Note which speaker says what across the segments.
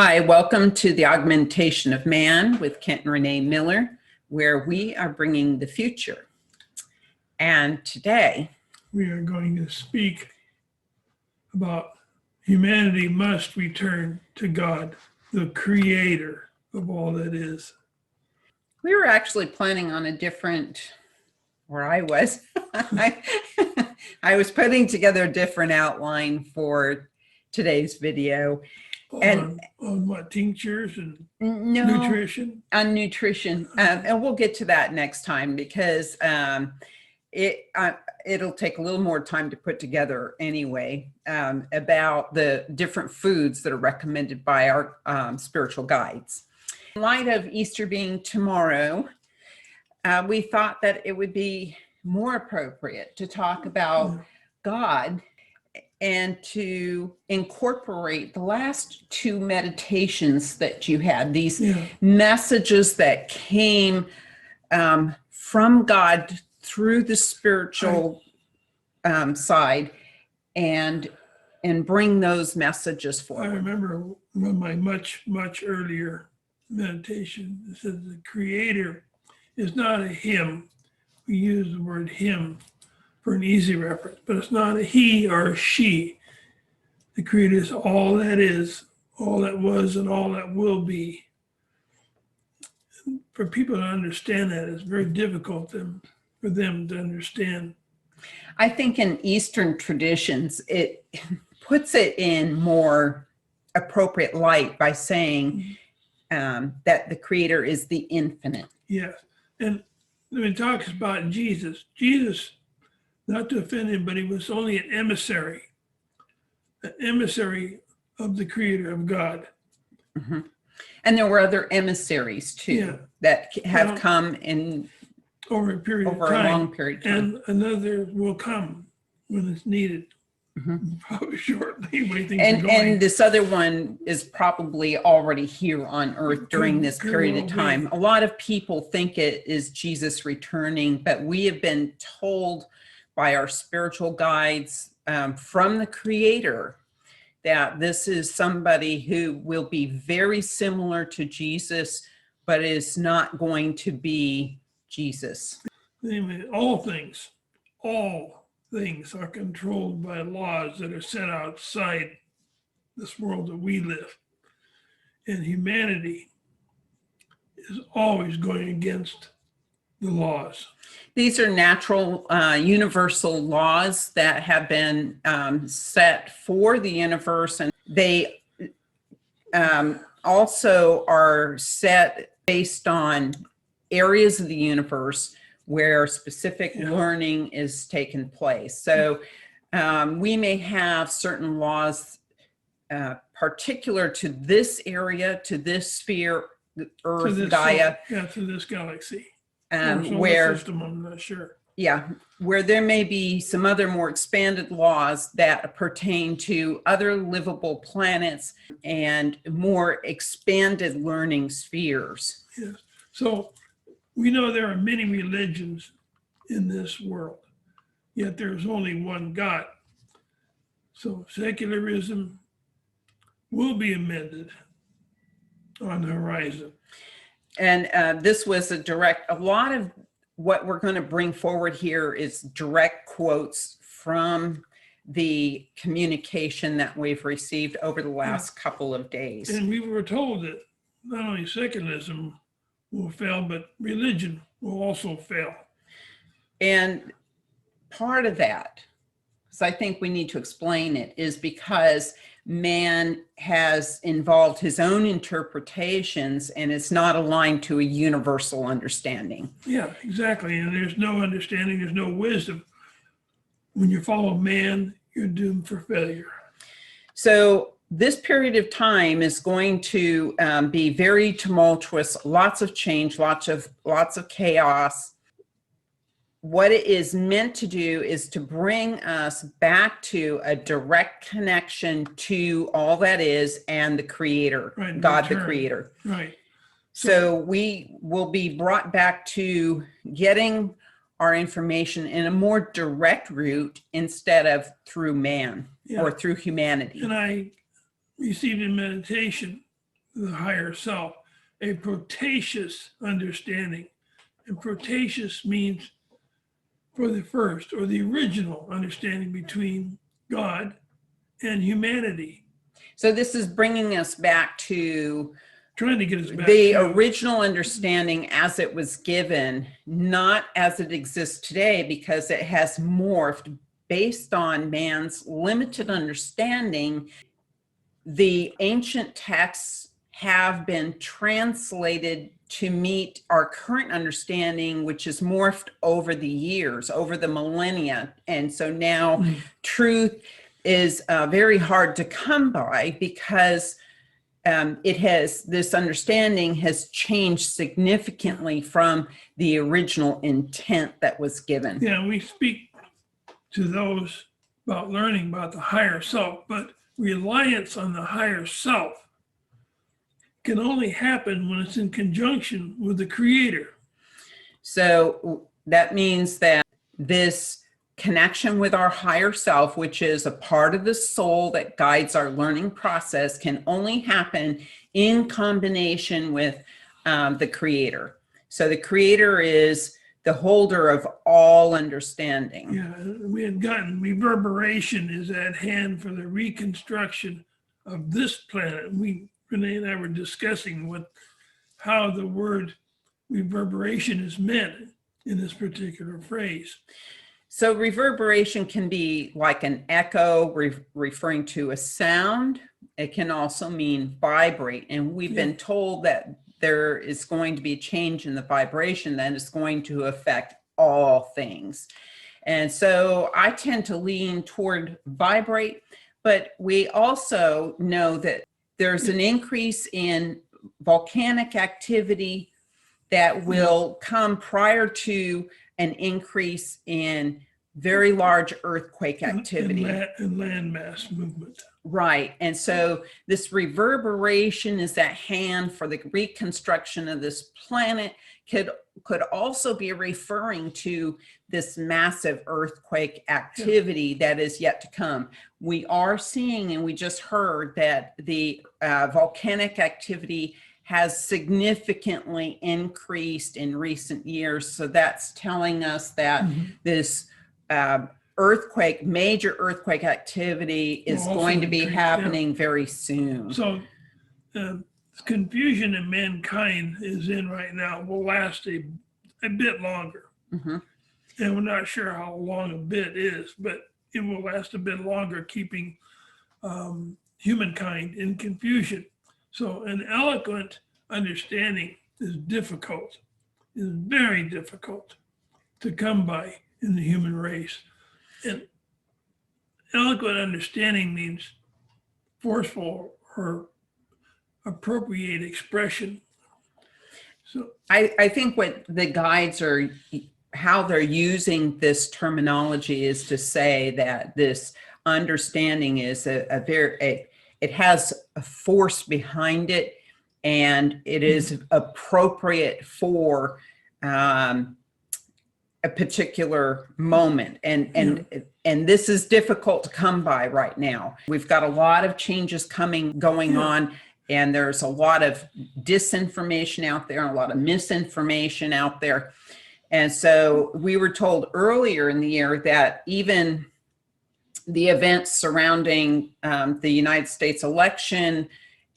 Speaker 1: Hi, welcome to the Augmentation of Man with Kent and Renee Miller, where we are bringing the future. And today
Speaker 2: we are going to speak about humanity must return to God, the creator of all that is.
Speaker 1: we were actually planning on a different, or I was, I was putting together a different outline for today's video.
Speaker 2: On what, tinctures and nutrition?
Speaker 1: On nutrition. And we'll get to that next time because it'll take a little more time to put together anyway, about the different foods that are recommended by our spiritual guides. In light of Easter being tomorrow, we thought that it would be more appropriate to talk about God and to incorporate the last two meditations that you had, these messages that came from God through the spiritual side, and bring those messages forward.
Speaker 2: I remember one of my much earlier meditation. It says the creator is not a him. We use the word him for an easy reference, but it's not a he or a she. The creator is all that is, all that was, and all that will be. For people to understand that, it's very difficult for them to understand.
Speaker 1: I think in Eastern traditions, it puts it in more appropriate light by saying that the creator is the infinite.
Speaker 2: Yes. And when it talks about Jesus, not to offend him, but he was only an emissary of the creator of God.
Speaker 1: Mm-hmm. And there were other emissaries too that have come in
Speaker 2: over a long period of time. And another will come when it's needed. Probably shortly when things are going.
Speaker 1: And this other one is probably already here on earth during this period of time. A lot of people think it is Jesus returning, but we have been told by our spiritual guides from the creator that this is somebody who will be very similar to Jesus, but is not going to be Jesus.
Speaker 2: Anyway, all things are controlled by laws that are set outside this world that we live. And humanity is always going against the laws.
Speaker 1: These are natural, universal laws that have been set for the universe, and they also are set based on areas of the universe where specific learning is taking place. So we may have certain laws particular to this area, to this sphere, Earth,
Speaker 2: to this
Speaker 1: Gaia.
Speaker 2: To this galaxy.
Speaker 1: Where
Speaker 2: system, I'm not sure.
Speaker 1: Where there may be some other more expanded laws that pertain to other livable planets and more expanded learning spheres.
Speaker 2: Yes. So we know there are many religions in this world, yet there's only one God. So secularism will be amended on the horizon.
Speaker 1: And this was a lot of what we're going to bring forward here is direct quotes from the communication that we've received over the last couple of days.
Speaker 2: And we were told that not only secularism will fail, but religion will also fail.
Speaker 1: And part of that, because I think we need to explain it, is because man has involved his own interpretations and it's not aligned to a universal understanding.
Speaker 2: Yeah, exactly. And there's no understanding, there's no wisdom. When you follow man, you're doomed for failure.
Speaker 1: So this period of time is going to be very tumultuous, lots of change, lots of chaos. What it is meant to do is to bring us back to a direct connection to all that is and the creator, God, the creator.
Speaker 2: Right.
Speaker 1: So we will be brought back to getting our information in a more direct route instead of through man or through humanity.
Speaker 2: And I received in meditation the higher self, a protacious understanding. And protacious means for the first or the original understanding between God and humanity.
Speaker 1: So this is bringing us back to
Speaker 2: Trying to get us back
Speaker 1: the
Speaker 2: to
Speaker 1: original understanding as it was given, not as it exists today, because it has morphed based on man's limited understanding. The ancient texts have been translated to meet our current understanding, which is morphed over the years, over the millennia. And so now truth is very hard to come by, because this understanding has changed significantly from the original intent that was given.
Speaker 2: Yeah, we speak to those about learning about the higher self, but reliance on the higher self can only happen when it's in conjunction with the Creator.
Speaker 1: So that means that this connection with our higher self, which is a part of the soul that guides our learning process, can only happen in combination with the Creator. So the Creator is the holder of all understanding.
Speaker 2: Yeah, we had gotten reverberation is at hand for the reconstruction of this planet. Renee and I were discussing how the word reverberation is meant in this particular phrase.
Speaker 1: So reverberation can be like an echo referring to a sound. It can also mean vibrate. And we've been told that there is going to be a change in the vibration that is going to affect all things. And so I tend to lean toward vibrate, but we also know that there's an increase in volcanic activity that will come prior to an increase in very large earthquake activity.
Speaker 2: And landmass movement.
Speaker 1: Right. And so this reverberation is at hand for the reconstruction of this planet. Could also be referring to this massive earthquake activity that is yet to come. We are seeing, and we just heard that the volcanic activity has significantly increased in recent years. So that's telling us that this major earthquake activity is going to be happening very soon.
Speaker 2: So confusion that mankind is in right now will last a bit longer. And we're not sure how long a bit is, but it will last a bit longer, keeping humankind in confusion. So an eloquent understanding is difficult, is very difficult to come by in the human race. And eloquent understanding means forceful or appropriate expression. So
Speaker 1: I think what the guides are, how they're using this terminology is to say that this understanding is it has a force behind it, and it is appropriate for a particular moment. And this is difficult to come by right now. We've got a lot of changes going on, and there's a lot of disinformation out there, and a lot of misinformation out there. And so we were told earlier in the year that even the events surrounding the United States election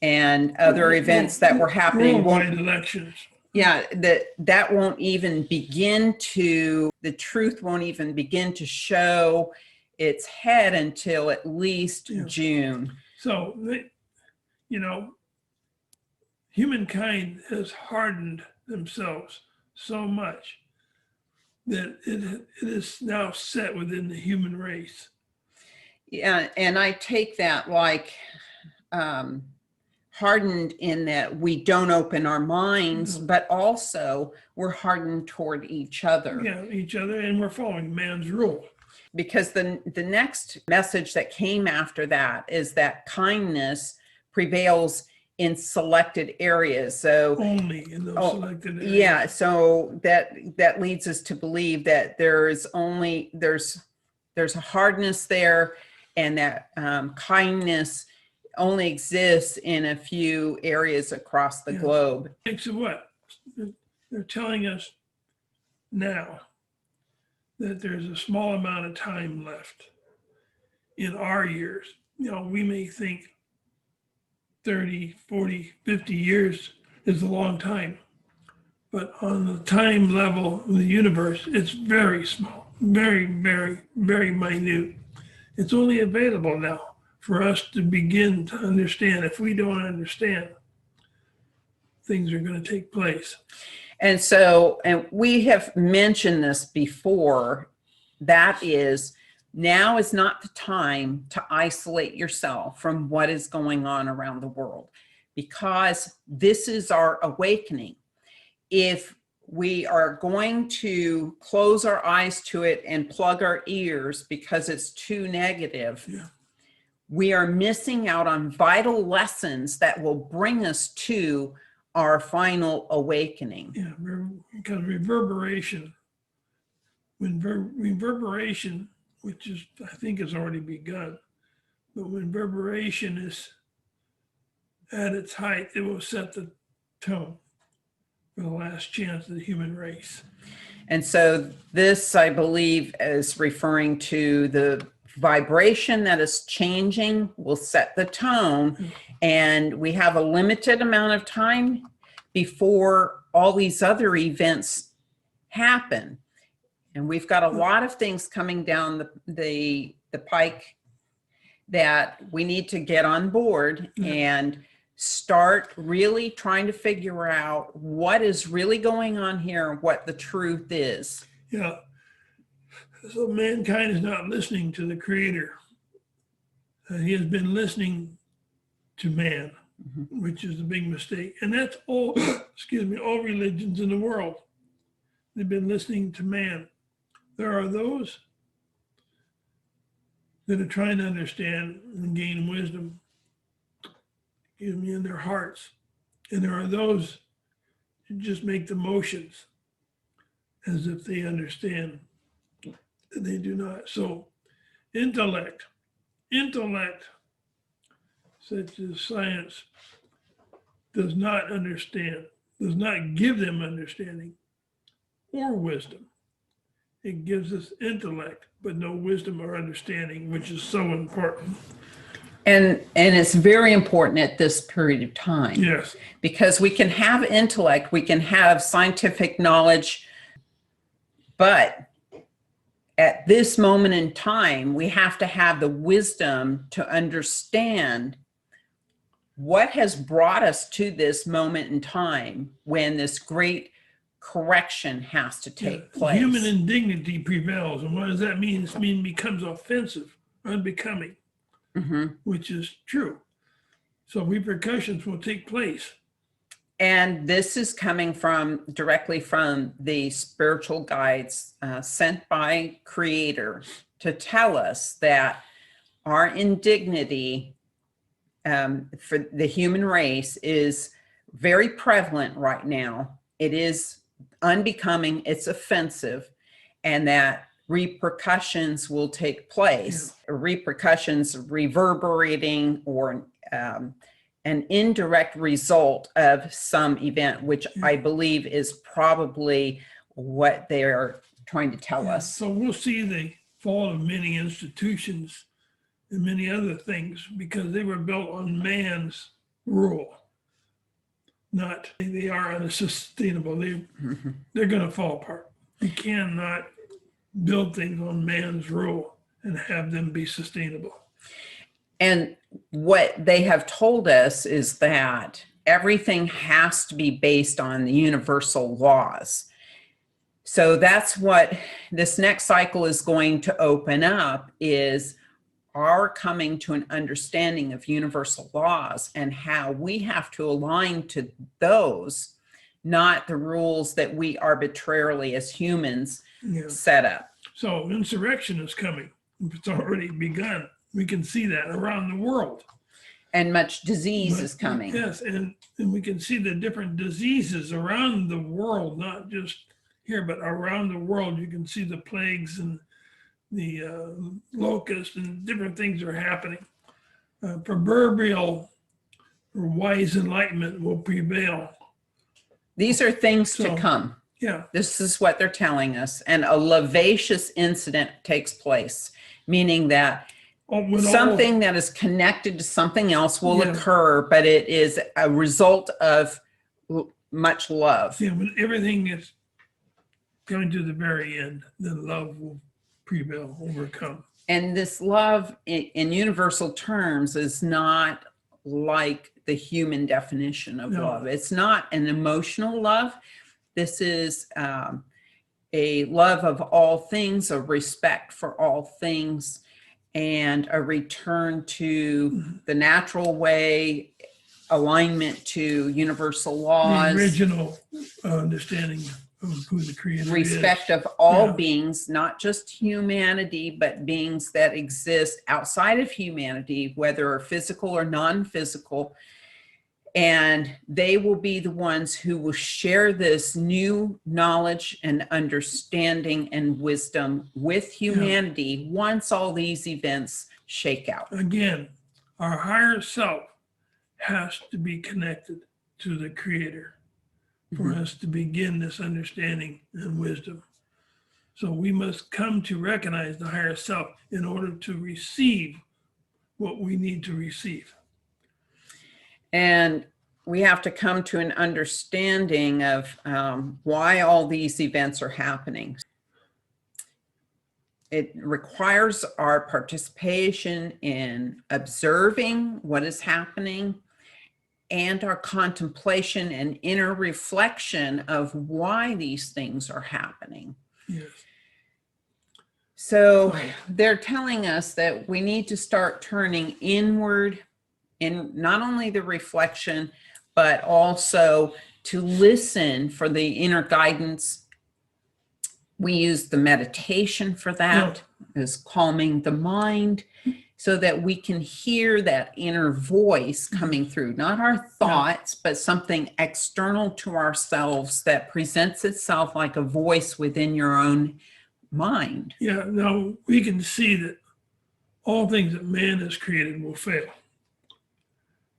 Speaker 1: and other events that were happening,
Speaker 2: worldwide elections.
Speaker 1: Yeah, that won't even begin to, the truth won't even begin to show its head until at least June.
Speaker 2: So, humankind has hardened themselves so much that it is now set within the human race.
Speaker 1: Yeah, and I take that like hardened in that we don't open our minds, but also we're hardened toward each other.
Speaker 2: Yeah, each other, and we're following man's rule.
Speaker 1: Because the next message that came after that is that kindness prevails in selected areas. So
Speaker 2: only in those selected areas.
Speaker 1: Yeah, so that leads us to believe that there's a hardness there, and that kindness only exists in a few areas across the globe.
Speaker 2: So what? They're telling us now that there's a small amount of time left in our years. You know, we may think 30, 40, 50 years is a long time, but on the time level of the universe, it's very small, very, very, very minute. It's only available now for us to begin to understand. If we don't understand, things are going to take place.
Speaker 1: And so, and we have mentioned this before, that is, now is not the time to isolate yourself from what is going on around the world, because this is our awakening. If we are going to close our eyes to it and plug our ears because it's too negative, we are missing out on vital lessons that will bring us to our final awakening.
Speaker 2: Yeah, because reverberation, when reverberation, which is, I think has already begun, but when reverberation is at its height, it will set the tone for the last chance of the human race.
Speaker 1: And so this, I believe, is referring to the vibration that is changing will set the tone, and we have a limited amount of time before all these other events happen. And we've got a lot of things coming down the pike that we need to get on board and start really trying to figure out what is really going on here, what the truth is.
Speaker 2: Yeah. So mankind is not listening to the Creator. He has been listening to man, which is a big mistake. And that's all, excuse me, all religions in the world. They've been listening to man. There are those that are trying to understand and gain wisdom in their hearts. And there are those who just make the motions as if they understand, and they do not. So intellect, such as science, does not understand, does not give them understanding or wisdom. It gives us intellect, but no wisdom or understanding, which is so important.
Speaker 1: And it's very important at this period of time.
Speaker 2: Yes.
Speaker 1: Because we can have intellect, we can have scientific knowledge, but at this moment in time, we have to have the wisdom to understand what has brought us to this moment in time when this great correction has to take place.
Speaker 2: Human indignity prevails. And what does that mean? It means becomes offensive, unbecoming, which is true. So repercussions will take place.
Speaker 1: And this is coming directly from the spiritual guides sent by Creator to tell us that our indignity for the human race is very prevalent right now. It is unbecoming, it's offensive, and that repercussions will take place. Repercussions reverberating or an indirect result of some event, which I believe is probably what they're trying to tell us.
Speaker 2: So we'll see the fall of many institutions and many other things because they were built on man's rule. Not, they are unsustainable. They're going to fall apart. You cannot build things on man's rule and have them be sustainable.
Speaker 1: And what they have told us is that everything has to be based on the universal laws. So that's what this next cycle is going to open up, is our coming to an understanding of universal laws and how we have to align to those, not the rules that we arbitrarily as humans set up.
Speaker 2: So insurrection is coming. It's already begun. We can see that around the world.
Speaker 1: And much disease is coming.
Speaker 2: Yes, and we can see the different diseases around the world, not just here, but around the world. You can see the plagues and the locusts and different things are happening. proverbial or wise enlightenment will prevail.
Speaker 1: These are things to
Speaker 2: So,
Speaker 1: come.
Speaker 2: Yeah,
Speaker 1: This is what they're telling us. And a lavacious incident takes place, meaning that something that is connected to something else will
Speaker 2: Yeah.
Speaker 1: occur, but it is a result of much love.
Speaker 2: Yeah, when everything is coming to the very end, then love will prevail, overcome.
Speaker 1: And this love in universal terms is not like the human definition of love. It's not an emotional love. This is a love of all things, a respect for all things, and a return to the natural way, alignment to universal laws.
Speaker 2: The original understanding of who the Creator
Speaker 1: respect
Speaker 2: is.
Speaker 1: of all beings, not just humanity, but beings that exist outside of humanity, whether physical or non-physical. And they will be the ones who will share this new knowledge and understanding and wisdom with humanity once all these events shake out.
Speaker 2: Again, our higher self has to be connected to the Creator for us to begin this understanding and wisdom. So we must come to recognize the higher self in order to receive what we need to receive.
Speaker 1: And we have to come to an understanding of why all these events are happening. It requires our participation in observing what is happening and our contemplation and inner reflection of why these things are happening.
Speaker 2: Yes.
Speaker 1: So they're telling us that we need to start turning inward in not only the reflection, but also to listen for the inner guidance. We use the meditation for that, is calming the mind, so that we can hear that inner voice coming through, not our thoughts, but something external to ourselves that presents itself like a voice within your own mind.
Speaker 2: Yeah, now we can see that all things that man has created will fail.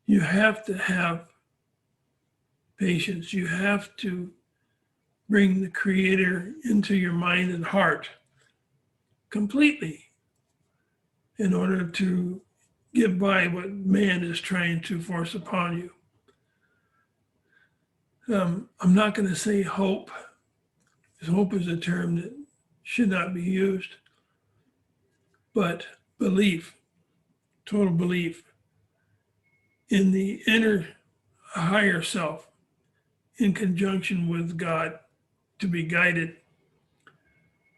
Speaker 2: You have to have patience. You have to bring the Creator into your mind and heart completely in order to get by what man is trying to force upon you. I'm not going to say hope, because hope is a term that should not be used, but belief, total belief in the inner higher self in conjunction with God to be guided.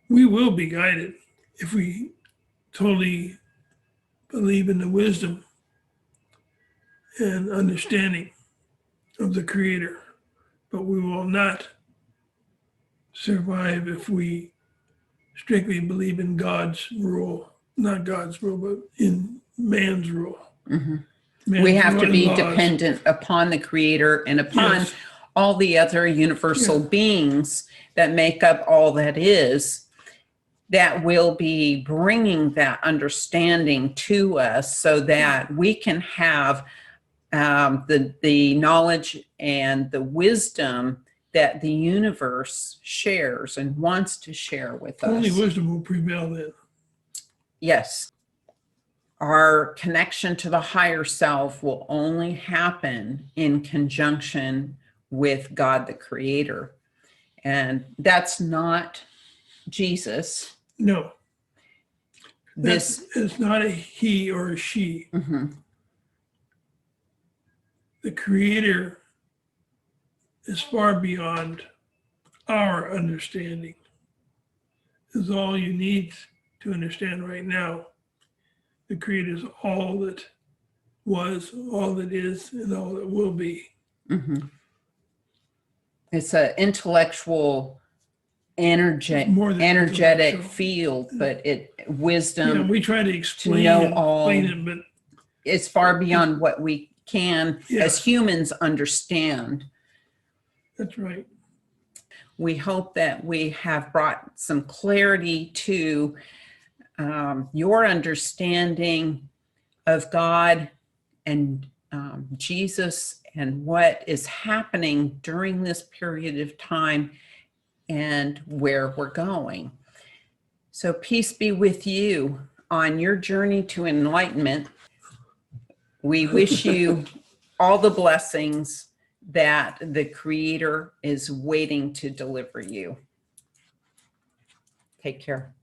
Speaker 2: We will be guided if we totally believe in the wisdom and understanding of the Creator, but we will not survive if we strictly believe in God's rule, not God's rule, but in man's rule.
Speaker 1: We have to be dependent upon the Creator and upon all the other universal beings that make up all that is, that will be bringing that understanding to us so that we can have the knowledge and the wisdom that the universe shares and wants to share with us.
Speaker 2: Only wisdom will prevail then.
Speaker 1: Yes. Our connection to the higher self will only happen in conjunction with God, the Creator. And that's not Jesus.
Speaker 2: No. It's not a he or a she. The Creator is far beyond our understanding. Is all you need to understand right now. The Creator is all that was, all that is, and all that will be.
Speaker 1: It's an intellectual, energetic field, but wisdom.
Speaker 2: We try to explain it, but
Speaker 1: it's far beyond what we can as humans understand.
Speaker 2: That's right.
Speaker 1: We hope that we have brought some clarity to your understanding of God and Jesus and what is happening during this period of time and where we're going. So peace be with you on your journey to enlightenment. We wish you all the blessings that the Creator is waiting to deliver you. Take care.